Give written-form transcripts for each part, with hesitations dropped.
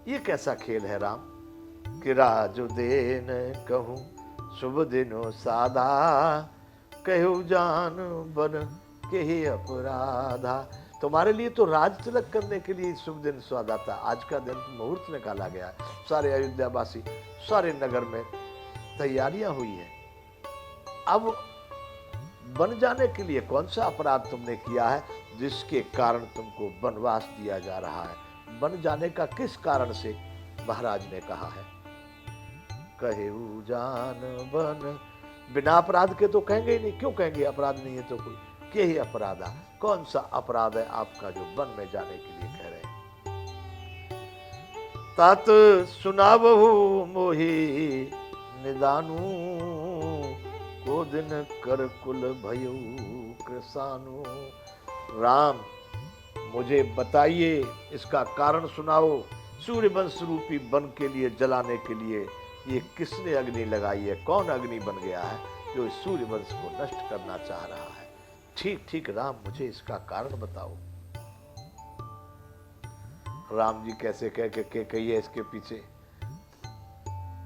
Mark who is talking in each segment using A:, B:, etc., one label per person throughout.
A: ये कैसा खेल है राम कि राजु देन कहूँ शुभ दिनो सादा, कहू जान बन के ही अपराधा। तुम्हारे लिए तो राज तिलक करने के लिए शुभ दिन स्वादा था। आज का दिन मुहूर्त निकाला गया है। सारे अयोध्यावासी, सारे नगर में तैयारियां हुई है। अब बन जाने के लिए कौन सा अपराध तुमने किया है जिसके कारण तुमको वनवास दिया जा रहा है? बन जाने का किस कारण से महाराज ने कहा है? कहेऊ जान बन, बिना अपराध के तो कहेंगे ही नहीं। क्यों कहेंगे अपराध नहीं है तो कोई? के ही अपराधा, कौन सा अपराध है आपका जो वन में जाने के लिए कह रहे हैं? तात सुनावहु मोहि निदानु, को दिन कर कुल भयऊ कृसानु। राम मुझे बताइए, इसका कारण सुनाओ। सूर्यवंश रूपी वन के लिए जलाने के लिए ये किसने अग्नि लगाई है? कौन अग्नि बन गया है जो इस सूर्यवंश को नष्ट करना चाह रहा है? ठीक ठीक राम, मुझे इसका कारण बताओ। राम जी कैसे कह के कही है इसके पीछे?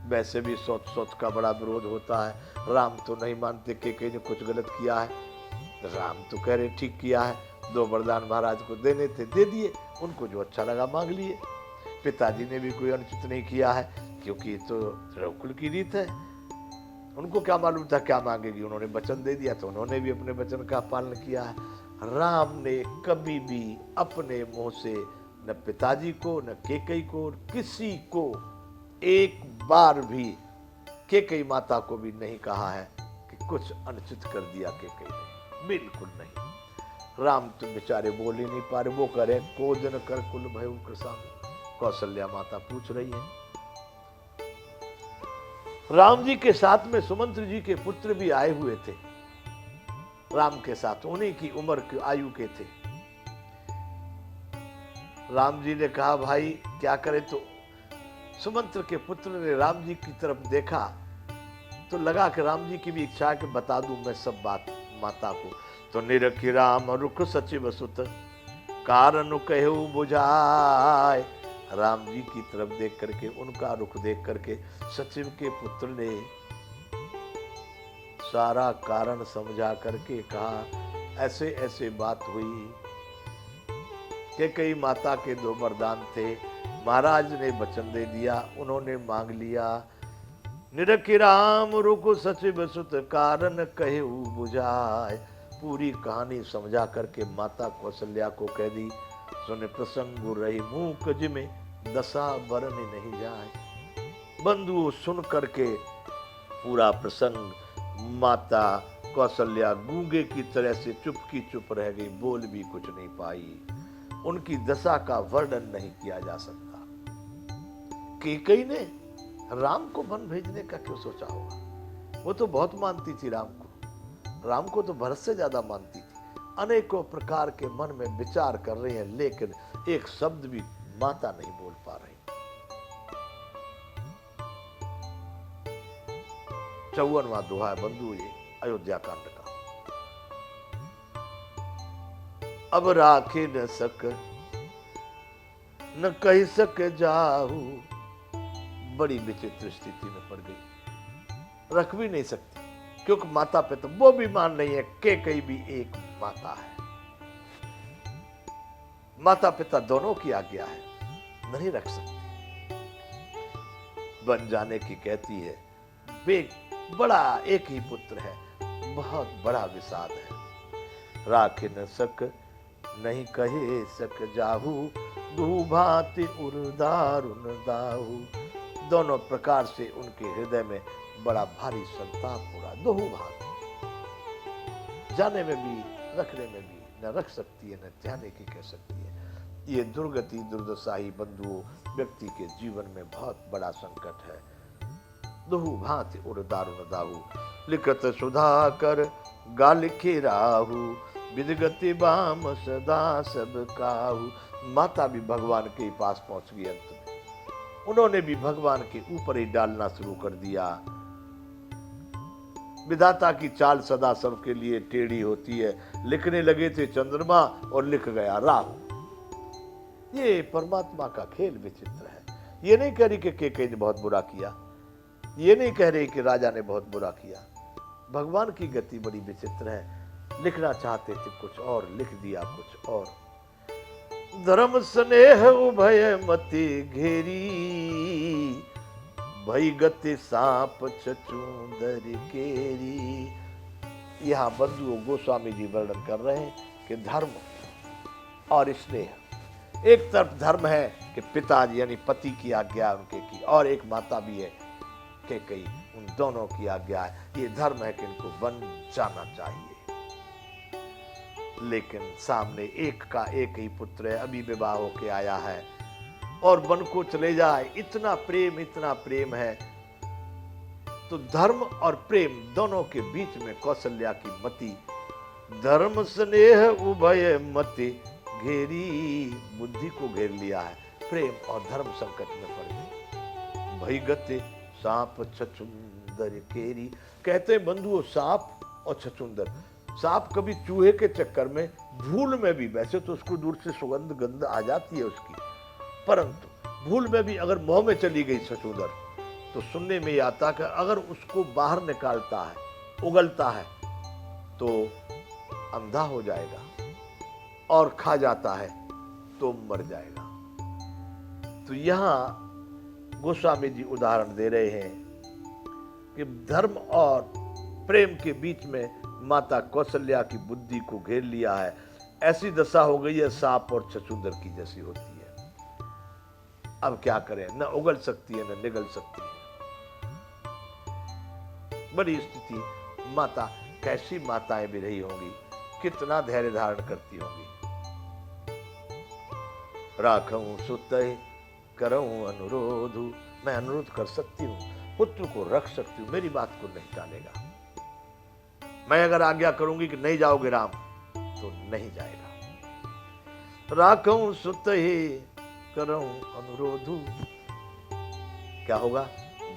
A: वैसे भी सोच सोच का बड़ा विरोध होता है। राम तो नहीं मानते कि कहीं ने कुछ गलत किया है। राम तो कह रहे ठीक किया है। 2 वरदान महाराज को देने थे, दे दिए। उनको जो अच्छा लगा मांग लिए। पिताजी ने भी कोई अनुचित नहीं किया है, क्योंकि तो रघुकुल की रीत है। उनको क्या मालूम था क्या मांगेगी। उन्होंने वचन दे दिया तो उन्होंने भी अपने वचन का पालन किया है। राम ने कभी भी अपने मुंह से न पिताजी को, न केकई को, किसी को एक बार भी, केकई माता को भी नहीं कहा है कि कुछ अनुचित कर दिया केकई ने। बिल्कुल नहीं। राम तो बेचारे बोल ही नहीं पा रहे। वो कह रहे को दिन कर कुल भयऊ कृसानु। कौशल्या माता पूछ रही है। राम जी के साथ में सुमंत्र जी के पुत्र भी आए हुए थे। राम के साथ उन्हीं की उम्र के आयु के थे। राम जी ने कहा भाई क्या करें? तो सुमंत्र के पुत्र ने राम जी की तरफ देखा तो लगा कि राम जी की भी इच्छा है कि बता दूं मैं सब बात माता को। तो निरखि राम रुख सचिव सुत, कारण कहू बुझाए। राम जी की तरफ देख करके, उनका रुख देख करके सचिव के पुत्र ने सारा कारण समझा करके कहा ऐसे ऐसे बात हुई कि कई माता के 2 वरदान थे। महाराज ने वचन दे दिया, उन्होंने मांग लिया। निरखि राम रुख सचिव सुत, कारण कहू बुझाए। पूरी कहानी समझा करके माता कौशल्या को कह दी। सुन प्रसंग रही मूक जिमे, दशा बरन नहीं जाए। बंधुओं सुन करके पूरा प्रसंग माता कौशल्या गूंगे की तरह से चुप की चुप रह गई, बोल भी कुछ नहीं पाई। उनकी दशा का वर्णन नहीं किया जा सकता। केकई ने राम को वन भेजने का क्यों सोचा होगा? वो तो बहुत मानती थी राम को। राम को तो भरत से ज्यादा मानती थी। अनेकों प्रकार के मन में विचार कर रही है, लेकिन एक शब्द भी माता नहीं बोल पा रही। 54वां दोहा है बंधु ये अयोध्या कांड का। अब राखे न सक न कह सक जाहू। बड़ी विचित्र स्थिति में पड़ गई। रख भी नहीं सकती क्योंकि माता पिता वो भी मान रही है कि कहीं भी एक माता है। माता पिता दोनों की आज्ञा है, नहीं रख सकती। बन जाने की कहती है। वे बड़ा एक ही पुत्र है, बहुत बड़ा विषाद है। राख न सक नहीं कहे सक जाहू, दू भांति उर्दारुन दाहू। दोनों प्रकार से उनके हृदय में बड़ा भारी संताप हो रहा। दो भांति, जाने में भी रखने में भी न रख सकती है, न जाने की कह सकती है। ये दुर्गति दुर्दशा ही बंधुओं व्यक्ति के जीवन में बहुत बड़ा संकट है। दुहु भांति उर्दारुन दाहू, लिखत सुधाकर गा लिखे राहु, विदगति बाम सदा सब काहू। माता भी भगवान के पास पहुंच गई। अंत में उन्होंने भी भगवान के ऊपर ही डालना शुरू कर दिया। विधाता की चाल सदा सबके लिए टेढ़ी होती है। लिखने लगे थे चंद्रमा और लिख गया राहु। ये परमात्मा का खेल विचित्र है। ये नहीं कह रही कि केकई ने बहुत बुरा किया, ये नहीं कह रही कि राजा ने बहुत बुरा किया। भगवान की गति बड़ी विचित्र है। लिखना चाहते थे कुछ और, लिख दिया कुछ और। धर्म स्नेह उभय मति घेरी, भई गति सांप छछूंदर केरी। यहां बंधुओं गोस्वामी जी वर्णन कर रहे हैं कि धर्म और स्नेह, एक तरफ धर्म है कि पिताजी यानी पति की आज्ञा उनके की, और एक माता भी है केकई, उन दोनों की आज्ञा है। ये धर्म है कि इनको वन जाना चाहिए। लेकिन सामने एक का एक ही पुत्र है, अभी विवाह होके आया है और वन को चले जाए। इतना प्रेम है। तो धर्म और प्रेम दोनों के बीच में कौशल्या की मति, धर्म स्नेह उभय मति घेरी, बुद्धि को घेर लिया है। प्रेम और धर्म संकट में पड़ गए। भई गति सांप छछूंदर केरी। कहते हैं बंधुओं, सांप और छछूंदर। सांप कभी चूहे के चक्कर में भूल में भी, वैसे तो उसको दूर से सुगंध गंध आ जाती है उसकी, परंतु भूल में भी अगर मुंह में चली गई छछूंदर, तो सुनने में आता कि अगर उसको बाहर निकालता है, उगलता है, तो अंधा हो जाएगा, और खा जाता है तो मर जाएगा। तो यहां गोस्वामी जी उदाहरण दे रहे हैं कि धर्म और प्रेम के बीच में माता कौशल्या की बुद्धि को घेर लिया है। ऐसी दशा हो गई है सांप और छछूंदर की जैसी होती है। अब क्या करें, न उगल सकती है न निगल सकती है। बड़ी स्थिति। माता, कैसी माताएं भी रही होंगी, कितना धैर्य धारण करती होंगी। राखूं सुतहि करऊं अनुरोधु, मैं अनुरोध कर सकती हूं, पुत्र को रख सकती हूं, मेरी बात को नहीं टालेगा। मैं अगर आज्ञा करूंगी कि नहीं जाओगे राम, तो नहीं जाएगा। राखूं सुतहि करऊं अनुरोधु, क्या होगा?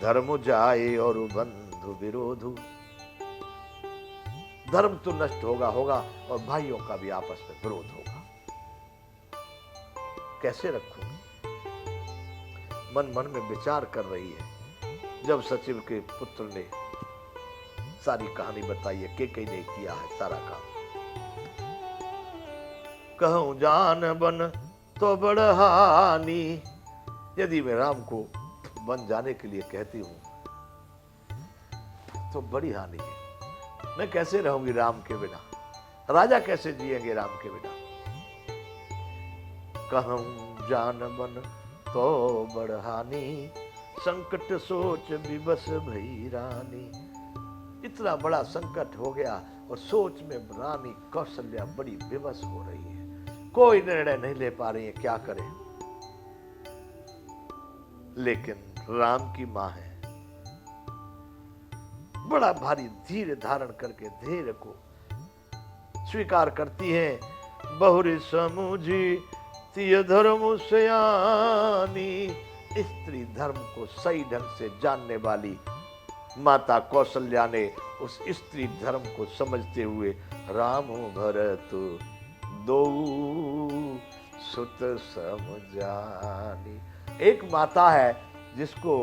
A: धर्म जाए और बंधु विरोधु। धर्म तो नष्ट होगा और भाइयों का भी आपस में विरोध होगा। कैसे रखूंगी? मन में विचार कर रही है। जब सचिव के पुत्र ने सारी कहानी बताई है, केकई ने किया है सारा काम। कहूं जान बन तो बढ़हानी, यदि मैं राम को वन जाने के लिए कहती हूं तो बड़ी हानि है। मैं कैसे रहूंगी राम के बिना? राजा कैसे जिएंगे राम के बिना? कहूं जान बन तो बढ़हानी, संकट सोच विवश भई रानी। इतना बड़ा संकट हो गया और सोच में रानी कौशल्या बड़ी विवश हो रही है, कोई निर्णय नहीं ले पा रही है, क्या करें। लेकिन राम की मां है, बड़ा भारी धीर धारण करके धैर्य को स्वीकार करती है। बहुरी समुझी तिय धर्म सयानी। स्त्री धर्म को सही ढंग से जानने वाली माता कौशल्या ने उस स्त्री धर्म को समझते हुए राम भरत दो सुत समझानी। एक माता है जिसको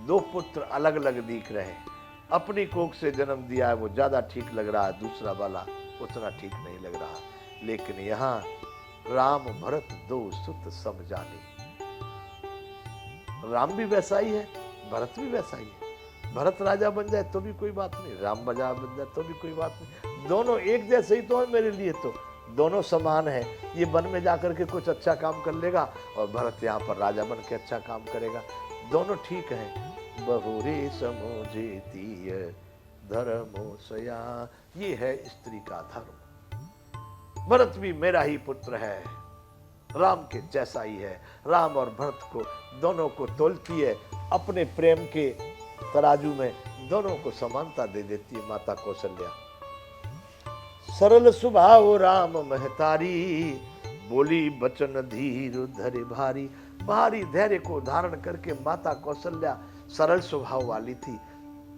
A: दो पुत्र अलग अलग दिख रहे हैं। अपनी कोख से जन्म दिया है वो ज्यादा ठीक लग रहा है, दूसरा वाला उतना ठीक नहीं लग रहा। लेकिन यहाँ राम भरत दो सुत समझानी। राम भी वैसा ही है, भरत भी वैसा ही है। भरत राजा बन जाए तो भी कोई बात नहीं, राम राजा बन जाए तो भी कोई बात नहीं। दोनों एक जैसे ही तो है मेरे लिए, तो दोनों समान है। ये वन में जाकर के कुछ अच्छा काम कर लेगा और भरत यहाँ पर राजा बन के अच्छा काम करेगा, दोनों ठीक है। बहुरी समझेती धर्मो सया, ये है स्त्री का धर्म। भरत भी मेरा ही पुत्र है, राम के जैसा ही है। राम और भरत को दोनों को तोलती है, अपने प्रेम के तराजू में दोनों को समानता दे देती है माता कौशल्या। सरल स्वभाव राम महतारी, बोली बचन धीर धरे भारी। भारी धैर्य को धारण करके माता कौशल्या सरल स्वभाव वाली थी।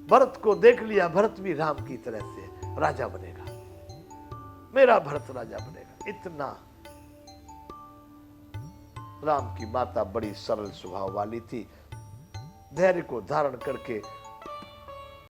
A: भरत को देख लिया, भरत भी राम की तरह से राजा बनेगा, मेरा भरत राजा बनेगा। इतना राम की माता बड़ी सरल स्वभाव वाली थी। धैर्य को धारण करके